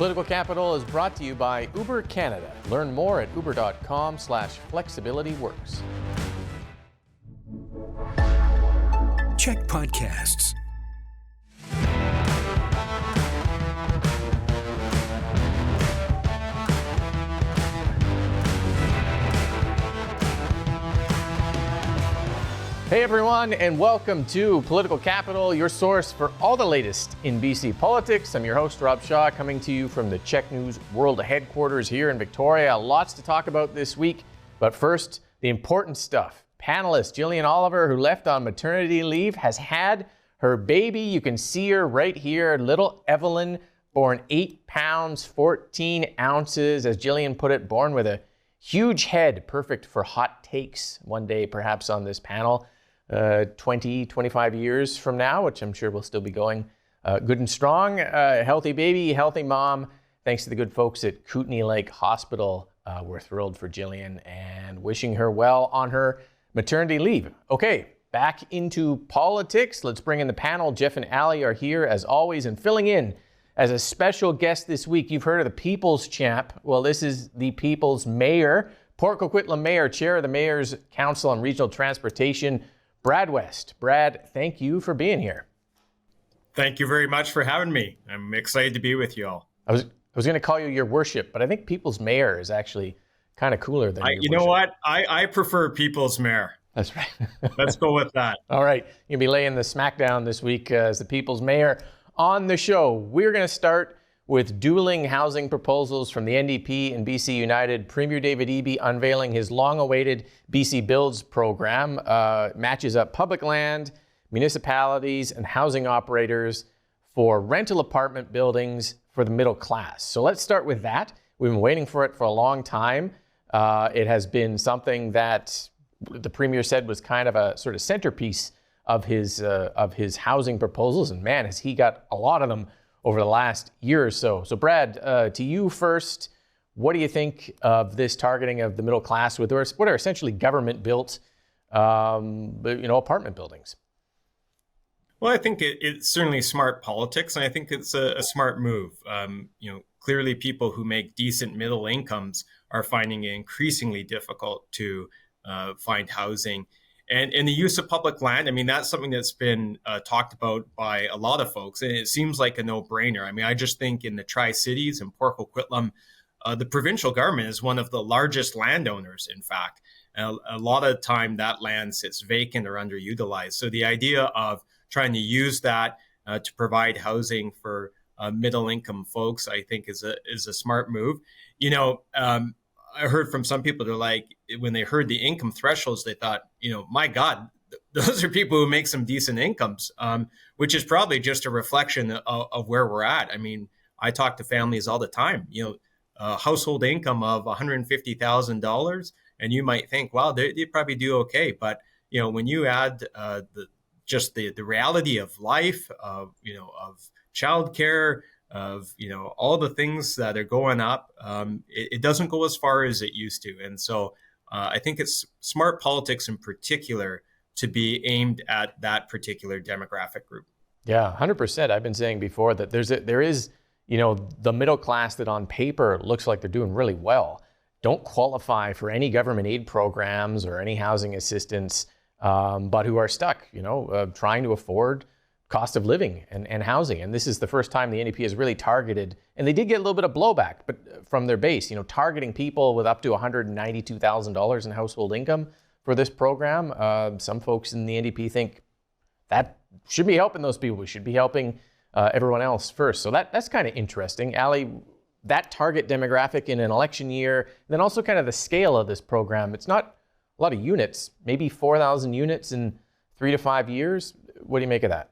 Political Capital is brought to you by Uber Canada. Learn more at uber.com/flexibilityworks. CHEK Podcasts. Hey everyone, and welcome to Political Capital, your source for all the latest in BC politics. I'm your host, Rob Shaw, coming to you from the CHEK News World headquarters here in Victoria. Lots to talk about this week, but first, the important stuff. Panelist Jillian Oliver, who left on maternity leave, has had her baby. You can see her right here, little Evelyn, born 8 pounds, 14 ounces, as Jillian put it, born with a huge head, perfect for hot takes one day, perhaps on this panel. 20, 25 years from now, which I'm sure will still be going good and strong. Healthy baby, healthy mom. Thanks to the good folks at Kootenay Lake Hospital. We're thrilled for Jillian and wishing her well on her maternity leave. Okay, back into politics. Let's bring in the panel. Jeff and Allie are here as always, and filling in as a special guest this week. You've heard of the People's Champ. Well, this is the People's Mayor, Port Coquitlam Mayor, Chair of the Mayor's Council on Regional Transportation, Brad West. Brad, thank you for being here. Thank you very much for having me. I'm excited to be with you all. I was going to call you your worship, but I think People's Mayor is actually kind of cooler than your You know what? I prefer People's Mayor. That's right. Let's go with that. All right. You'll be laying the smackdown this week as the People's Mayor. On the show, we're going to start with dueling housing proposals from the NDP and BC United. Premier David Eby unveiling his long-awaited BC Builds program, matches up public land, municipalities, and housing operators for rental apartment buildings for the middle class. So let's start with that. We've been waiting for it for a long time. It has been something that the Premier said was kind of a sort of centerpiece of his housing proposals, and man, has he got a lot of them over the last year or so. So Brad, to you first, what do you think of this targeting of the middle class with what are essentially government-built apartment buildings? Well, I think it's certainly smart politics, and I think it's a smart move. Clearly people who make decent middle incomes are finding it increasingly difficult to find housing. And in the use of public land, I mean, that's something that's been talked about by a lot of folks, and it seems like a no-brainer. I mean, I just think in the Tri-Cities and Port Coquitlam, the provincial government is one of the largest landowners, in fact. A lot of the time that land sits vacant or underutilized. So the idea of trying to use that to provide housing for middle-income folks, I think is a smart move. I heard from some people, they're like, when they heard the income thresholds, they thought, my God, those are people who make some decent incomes, which is probably just a reflection of where we're at. I mean, I talk to families all the time, a household income of $150,000, and you might think, well, they probably do okay. But, when you add the reality of life, of childcare, of all the things that are going up, it doesn't go as far as it used to. And so I think it's smart politics in particular to be aimed at that particular demographic group. Yeah, 100%. I've been saying before that there is the middle class that on paper looks like they're doing really well, don't qualify for any government aid programs or any housing assistance, but who are stuck, trying to afford cost of living and housing. And this is the first time the NDP has really targeted, and they did get a little bit of blowback, but from their base, targeting people with up to $192,000 in household income for this program. Some folks in the NDP think that should be helping those people. We should be helping everyone else first. So that's kind of interesting. Allie, that target demographic in an election year, and then also kind of the scale of this program. It's not a lot of units, maybe 4,000 units in 3 to 5 years. What do you make of that?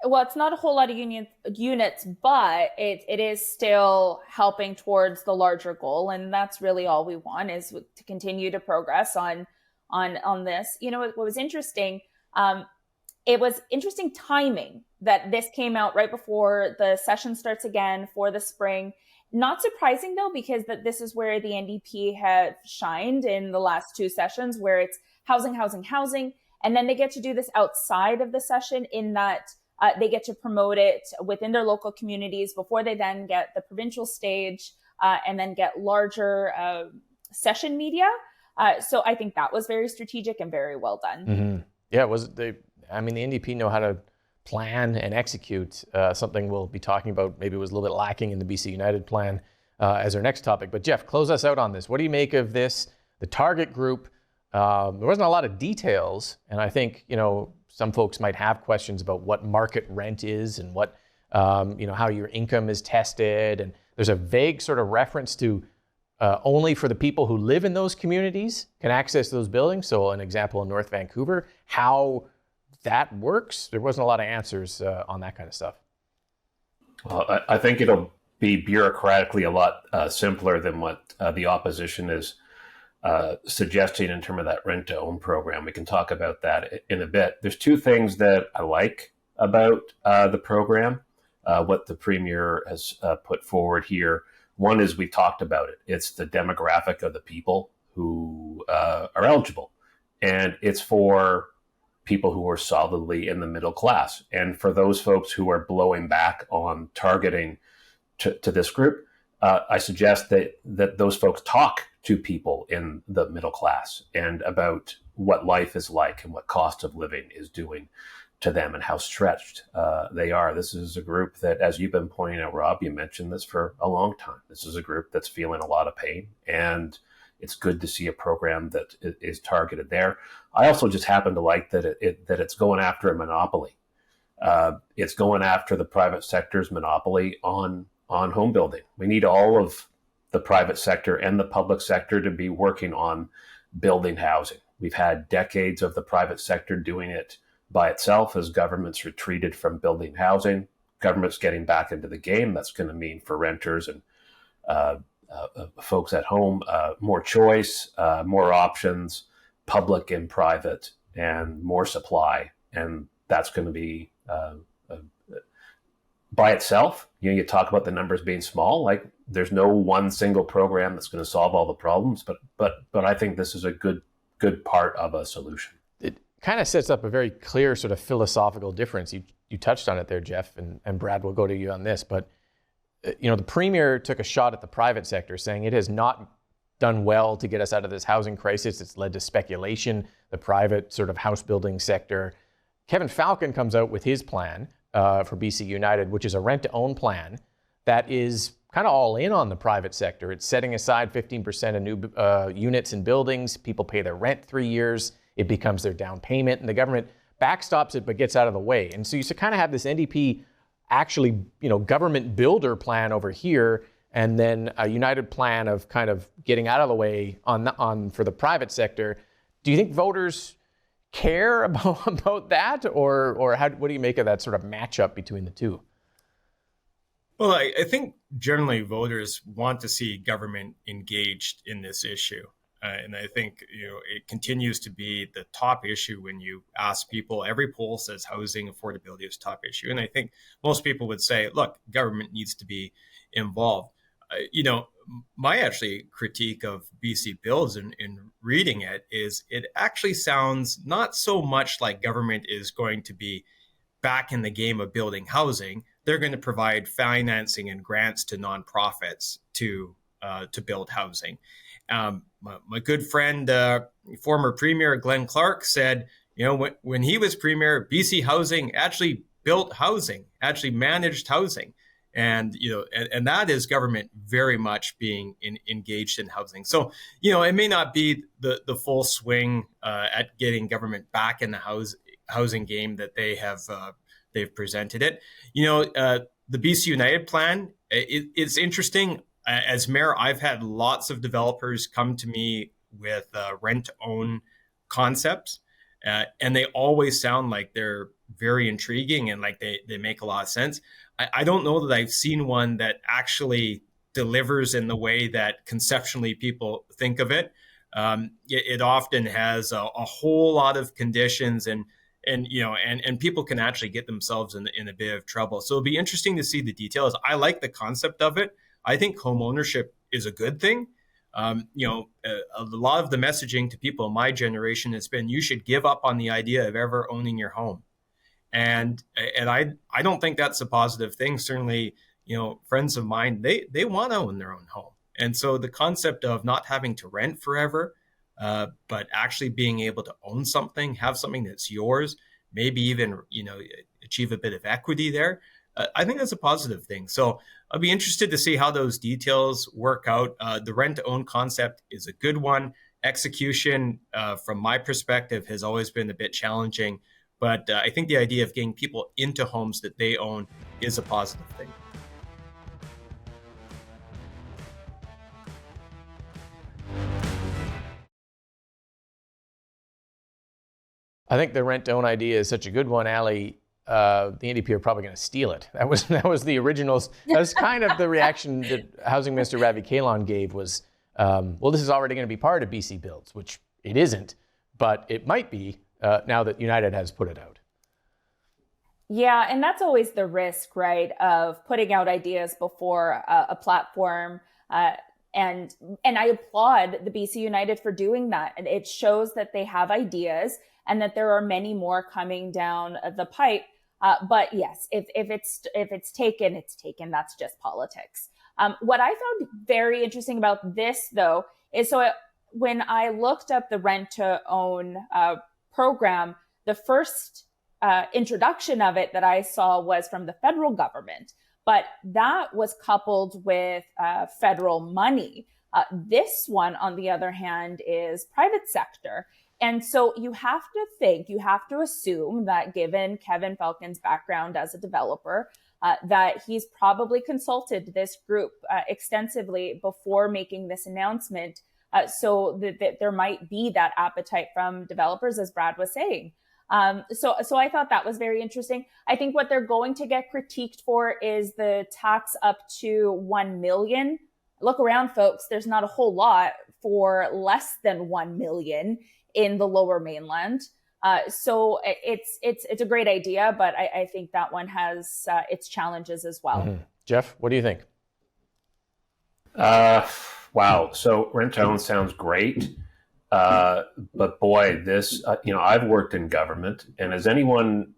Well, it's not a whole lot of units, but it is still helping towards the larger goal. And that's really all we want, is to continue to progress on this. What was interesting, it was interesting timing that this came out right before the session starts again for the spring. Not surprising though, because this is where the NDP have shined in the last 2 sessions, where it's housing. And then they get to do this outside of the session in that They get to promote it within their local communities before they then get the provincial stage and then get larger session media. So I think that was very strategic and very well done. Mm-hmm. Yeah, the NDP know how to plan and execute, something we'll be talking about. Maybe it was a little bit lacking in the BC United plan as our next topic. But Jeff, close us out on this. What do you make of this? The target group, there wasn't a lot of details. And I think, some folks might have questions about what market rent is and what, how your income is tested. And there's a vague sort of reference to only for the people who live in those communities can access those buildings. So an example in North Vancouver, how that works, there wasn't a lot of answers on that kind of stuff. Well, I think it'll be bureaucratically a lot simpler than what the opposition is suggesting in terms of that rent-to-own program. We can talk about that in a bit. There's two things that I like about the program, what the Premier has put forward here. One is we talked about it. It's the demographic of the people who are eligible. And it's for people who are solidly in the middle class. And for those folks who are blowing back on targeting to this group, I suggest that those folks talk to people in the middle class and about what life is like and what cost of living is doing to them and how stretched they are. This is a group that, as you've been pointing out, Rob, you mentioned this for a long time. This is a group that's feeling a lot of pain, and it's good to see a program that is targeted there. I also just happen to like that it's going after a monopoly. It's going after the private sector's monopoly on home building. We need all of the private sector and the public sector to be working on building housing. We've had decades of the private sector doing it by itself as governments retreated from building housing. Government's getting back into the game. That's going to mean for renters and folks at home, more choice, more options, public and private, and more supply. And that's going to be by itself. You talk about the numbers being small, like there's no one single program that's going to solve all the problems, but I think this is a good part of a solution. It kind of sets up a very clear sort of philosophical difference. You touched on it there, Jeff, and Brad will go to you on this, but the Premier took a shot at the private sector, saying it has not done well to get us out of this housing crisis. It's led to speculation, the private sort of house building sector. Kevin Falcon comes out with his plan for BC United, which is a rent-to-own plan that is kind of all in on the private sector. It's setting aside 15% of new units and buildings. People pay their rent 3 years. It becomes their down payment, and the government backstops it but gets out of the way. And so you kind of have this NDP actually, government builder plan over here, and then a united plan of kind of getting out of the way on for the private sector. Do you think voters care about that, or what do you make of that sort of matchup between the two? Well, I think generally voters want to see government engaged in this issue. And I think, it continues to be the top issue when you ask people. Every poll says housing affordability is a top issue. And I think most people would say, look, government needs to be involved. My actually critique of BC Builds in reading it is it actually sounds not so much like government is going to be back in the game of building housing. They're going to provide financing and grants to nonprofits to build housing. My good friend, former Premier Glenn Clark said, when he was Premier, BC Housing actually built housing, actually managed housing. And, and that is government very much being engaged in housing. So, it may not be the full swing at getting government back in the housing game that they've presented it. The BC United plan, it's interesting. As mayor, I've had lots of developers come to me with rent-to-own concepts, and they always sound like they're very intriguing and like they make a lot of sense. I don't know that I've seen one that actually delivers in the way that conceptually people think of it. It often has a whole lot of conditions and people can actually get themselves in a bit of trouble. So it'll be interesting to see the details. I like the concept of it. I think home ownership is a good thing. A lot of the messaging to people in my generation has been, you should give up on the idea of ever owning your home. And I don't think that's a positive thing. Certainly, friends of mine, they want to own their own home. And so the concept of not having to rent forever, but actually being able to own something, have something that's yours, maybe even, achieve a bit of equity there, I think that's a positive thing. So I'll be interested to see how those details work out. The rent to own concept is a good one. Execution, from my perspective, has always been a bit challenging. But I think the idea of getting people into homes that they own is a positive thing. I think the rent to own idea is such a good one, Allie. The NDP are probably going to steal it. That was the originals. That was kind of the reaction that Housing Minister Ravi Kahlon gave was, well, this is already going to be part of BC Builds, which it isn't, but it might be now that United has put it out. Yeah, and that's always the risk, right, of putting out ideas before a platform. And I applaud the BC United for doing that. And it shows that they have ideas and that there are many more coming down the pipe. But yes, if it's taken, it's taken. That's just politics. What I found very interesting about this, though, is when I looked up the rent to own program, the first introduction of it that I saw was from the federal government, but that was coupled with federal money. This one, on the other hand, is private sector. And so you have to assume that given Kevin Falcon's background as a developer, that he's probably consulted this group extensively before making this announcement, so that there might be that appetite from developers, as Brad was saying. So I thought that was very interesting. I think what they're going to get critiqued for is the tax up to 1 million. Look around, folks. There's not a whole lot for less than 1 million in the Lower Mainland. So it's a great idea, but I think that one has its challenges as well. Mm-hmm. Jeff, what do you think? Wow. So Renttoown sounds great. But boy, this, I've worked in government, and has anyone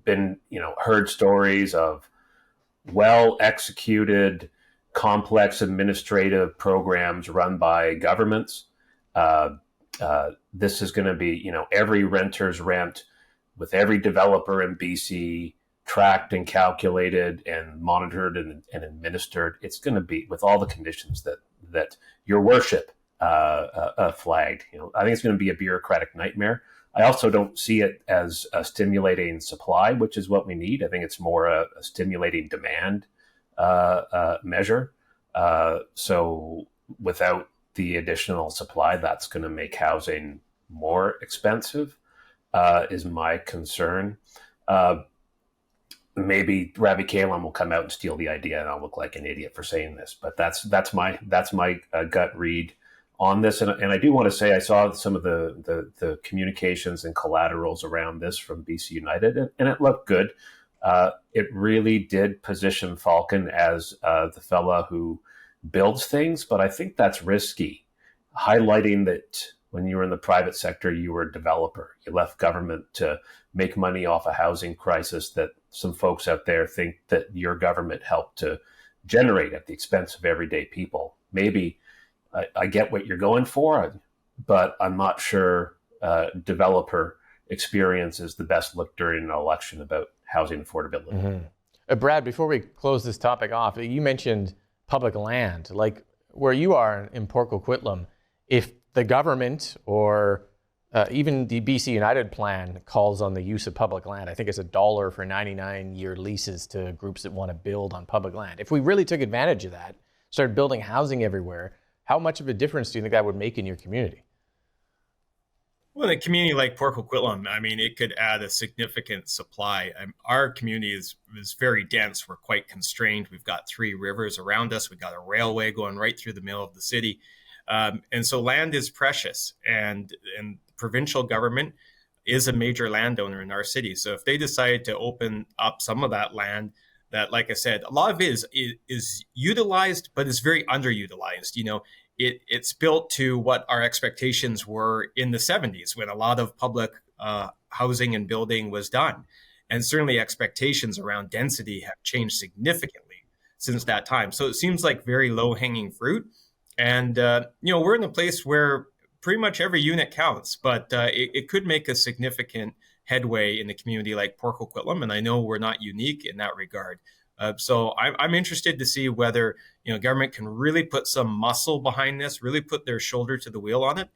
been, heard stories of well executed, complex administrative programs run by governments? This is going to be, every renter's rent with every developer in BC tracked and calculated and monitored and administered. It's going to be with all the conditions that your worship flagged. I think it's going to be a bureaucratic nightmare. I also don't see it as a stimulating supply, which is what we need. I think it's more a stimulating demand measure. So without the additional supply, that's going to make housing more expensive, is my concern. Maybe Ravi Kahlon will come out and steal the idea, and I'll look like an idiot for saying this. But that's my gut read on this. And I do want to say I saw some of the communications and collaterals around this from BC United, and it looked good. It really did position Falcon as the fella who builds things, but I think that's risky, highlighting that when you were in the private sector, you were a developer. You left government to make money off a housing crisis that some folks out there think that your government helped to generate at the expense of everyday people. Maybe I get what you're going for, but I'm not sure developer experience is the best look during an election about housing affordability. Mm-hmm. Brad, before we close this topic off, you mentioned public land, like where you are in Port Coquitlam. If the government or even the BC United plan calls on the use of public land, I think it's $1 for 99-year leases to groups that want to build on public land. If we really took advantage of that, started building housing everywhere, how much of a difference do you think that would make in your community? Well, in a community like Port Coquitlam, it could add a significant supply. Our community is very dense. We're quite constrained. We've got 3 rivers around us. We've got a railway going right through the middle of the city. And so land is precious, and provincial government is a major landowner in our city. So if they decide to open up some of that land, that, like I said, a lot of it is utilized, but is very underutilized. It's built to what our expectations were in the 70s, when a lot of public housing and building was done. And certainly expectations around density have changed significantly since that time. So it seems like very low-hanging fruit. And, we're in a place where pretty much every unit counts, but it could make a significant headway in a community like Port Coquitlam. And I know we're not unique in that regard. So I'm interested to see whether government can really put some muscle behind this, really put their shoulder to the wheel on it,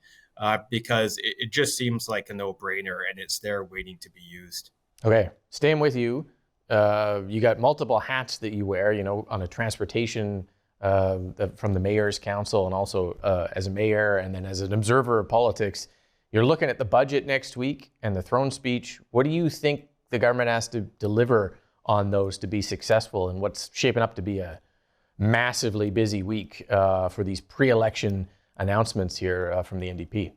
because it just seems like a no-brainer and it's there waiting to be used. Okay, staying with you, you got multiple hats that you wear, on a transportation from the Mayor's Council and also as a mayor and then as an observer of politics. You're looking at the budget next week and the throne speech. What do you think the government has to deliver on those to be successful, and what's shaping up to be a massively busy week for these pre-election announcements here from the NDP?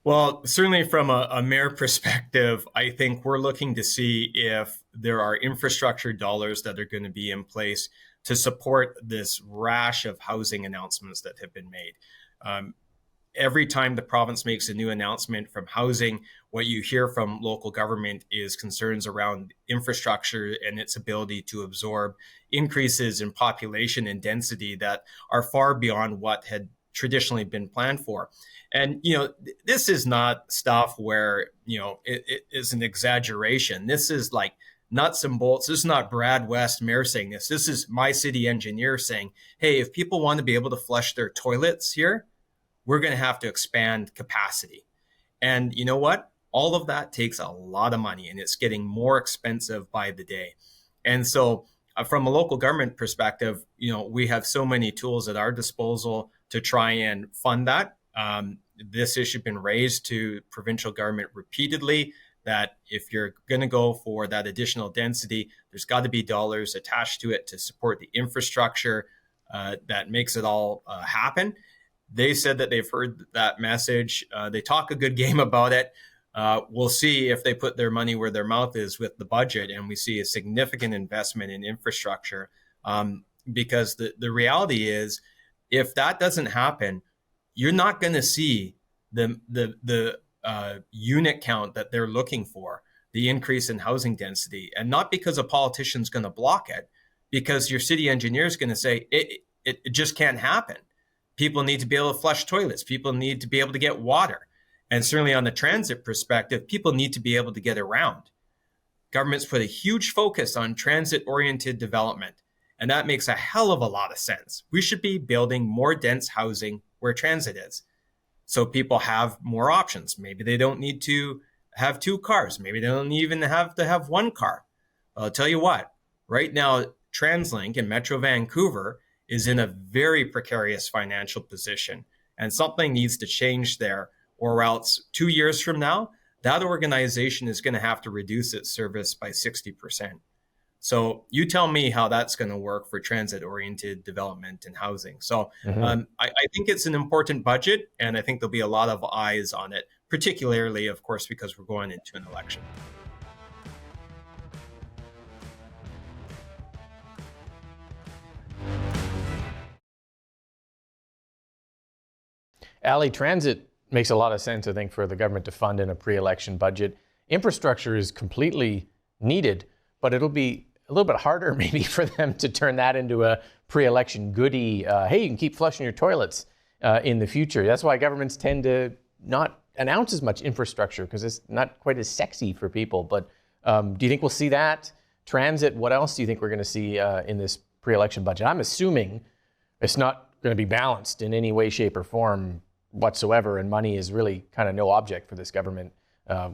Well, certainly from a mayor perspective, I think we're looking to see if there are infrastructure dollars that are going to be in place to support this rash of housing announcements that have been made. Every time the province makes a new announcement from housing, what you hear from local government is concerns around infrastructure and its ability to absorb increases in population and density that are far beyond what had traditionally been planned for. And, this is not stuff where, it is an exaggeration. This is like nuts and bolts. This is not Brad West, mayor, saying this. This is my city engineer saying, hey, if people want to be able to flush their toilets here, we're going to have to expand capacity. And you know what? All of that takes a lot of money, and it's getting more expensive by the day. And so from a local government perspective, we have so many tools at our disposal to try and fund that. This issue has been raised to provincial government repeatedly, that if you're going to go for that additional density, there's got to be dollars attached to it to support the infrastructure that makes it all happen. They said that they've heard that message. They talk a good game about it. We'll see if they put their money where their mouth is with the budget, and we see a significant investment in infrastructure. Because the reality is, if that doesn't happen, you're not going to see the unit count that they're looking for, the increase in housing density, and not because a politician's going to block it, because your city engineer is going to say it just can't happen. People need to be able to flush toilets. People need to be able to get water. And certainly on the transit perspective, people need to be able to get around. Government's put a huge focus on transit-oriented development, and that makes a hell of a lot of sense. We should be building more dense housing where transit is, so people have more options. Maybe they don't need to have two cars. Maybe they don't even have to have one car. I'll tell you what, right now, TransLink in Metro Vancouver is in a very precarious financial position, and something needs to change there, or else 2 years from now, that organization is going to have to reduce its service by 60%. So you tell me how that's going to work for transit-oriented development and housing. So I think it's an important budget, and I think there'll be a lot of eyes on it, particularly, of course, because we're going into an election. Allie, transit makes a lot of sense, I think, for the government to fund in a pre-election budget. Infrastructure is completely needed, but it'll be a little bit harder maybe for them to turn that into a pre-election goodie. Hey, you can keep flushing your toilets in the future. That's why governments tend to not announce as much infrastructure, because it's not quite as sexy for people. But do you think we'll see that? Transit, what else do you think we're going to see in this pre-election budget? I'm assuming it's not going to be balanced in any way, shape, or form whatsoever, and money is really kind of no object for this government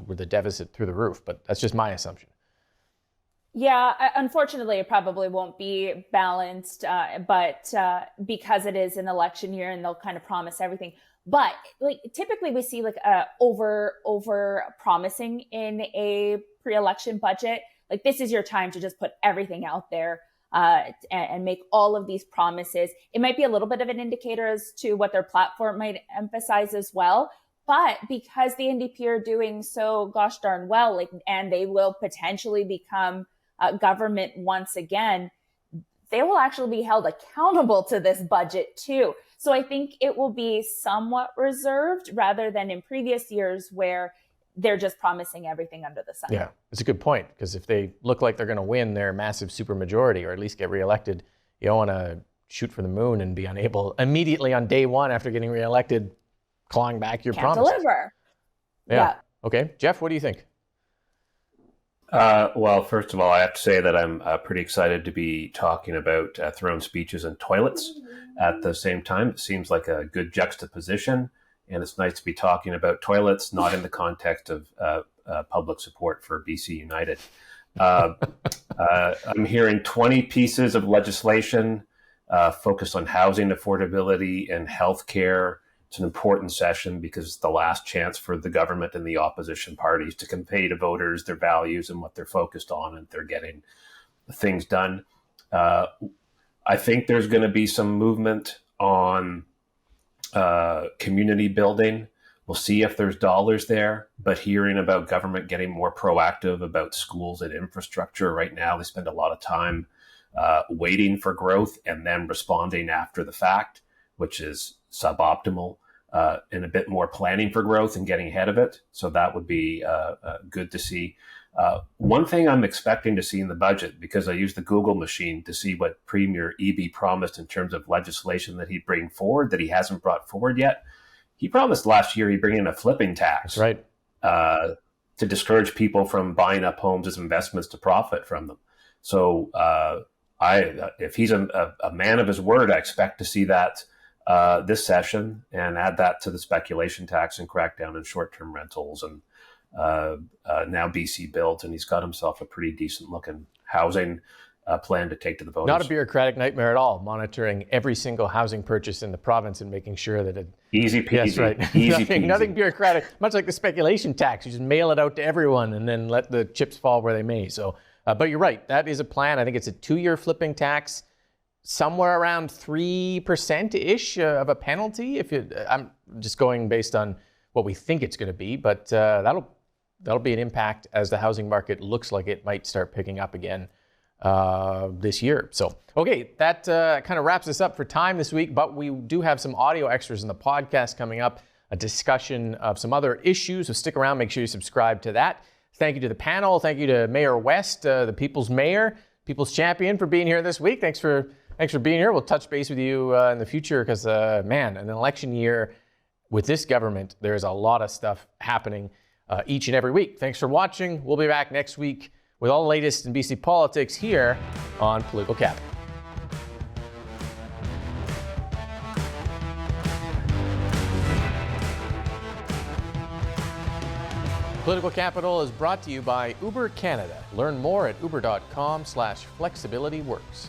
with the deficit through the roof. But that's just my assumption. Yeah, unfortunately, it probably won't be balanced, but because it is an election year and they'll kind of promise everything. But like typically we see like over promising in a pre-election budget. Like this is your time to just put everything out there and make all of these promises. It might be a little bit of an indicator as to what their platform might emphasize as well. But because the NDP are doing so gosh darn well, like, and they will potentially become government once again, they will actually be held accountable to this budget too. So I think it will be somewhat reserved rather than in previous years where they're just promising everything under the sun. Yeah, it's a good point, because if they look like they're going to win their massive supermajority or at least get reelected, you don't want to shoot for the moon and be unable immediately on day one after getting reelected, clawing back your Can't promise. deliver. Yeah. Okay, Jeff, what do you think? Well, first of all, I have to say that I'm pretty excited to be talking about throne speeches and toilets at the same time. It seems like a good juxtaposition, and it's nice to be talking about toilets, not in the context of public support for BC United. I'm hearing 20 pieces of legislation focused on housing affordability and healthcare. It's an important session because it's the last chance for the government and the opposition parties to convey to voters their values and what they're focused on, and they're getting things done. I think there's going to be some movement on community building. We'll see if there's dollars there, but hearing about government getting more proactive about schools and infrastructure right now, they spend a lot of time waiting for growth and then responding after the fact, which is suboptimal. And a bit more planning for growth and getting ahead of it. So that would be good to see. One thing I'm expecting to see in the budget, because I used the Google machine to see what Premier Eby promised in terms of legislation that he'd bring forward that he hasn't brought forward yet. He promised last year he'd bring in a flipping tax. That's right. To discourage people from buying up homes as investments to profit from them. So if he's a man of his word, I expect to see that this session, and add that to the speculation tax and crack down on short-term rentals, and now BC Built, and he's got himself a pretty decent looking housing plan to take to the voters. Not a bureaucratic nightmare at all, monitoring every single housing purchase in the province and making sure that it... Easy peasy. Yes, right. Easy peasy. Nothing bureaucratic, much like the speculation tax. You just mail it out to everyone and then let the chips fall where they may. So, but you're right, that is a plan. I think it's a 2-year flipping tax, somewhere around 3%-ish of a penalty. I'm just going based on what we think it's going to be, but that'll be an impact as the housing market looks like it might start picking up again this year. So, okay, that kind of wraps us up for time this week, but we do have some audio extras in the podcast coming up, a discussion of some other issues. So stick around, make sure you subscribe to that. Thank you to the panel. Thank you to Mayor West, the People's Mayor, People's Champion, for being here this week. Thanks for being here. We'll touch base with you in the future because, man, an election year with this government, there's a lot of stuff happening each and every week. Thanks for watching. We'll be back next week with all the latest in BC politics here on Political Capital. Political Capital is brought to you by Uber Canada. Learn more at uber.com/flexibilityworks.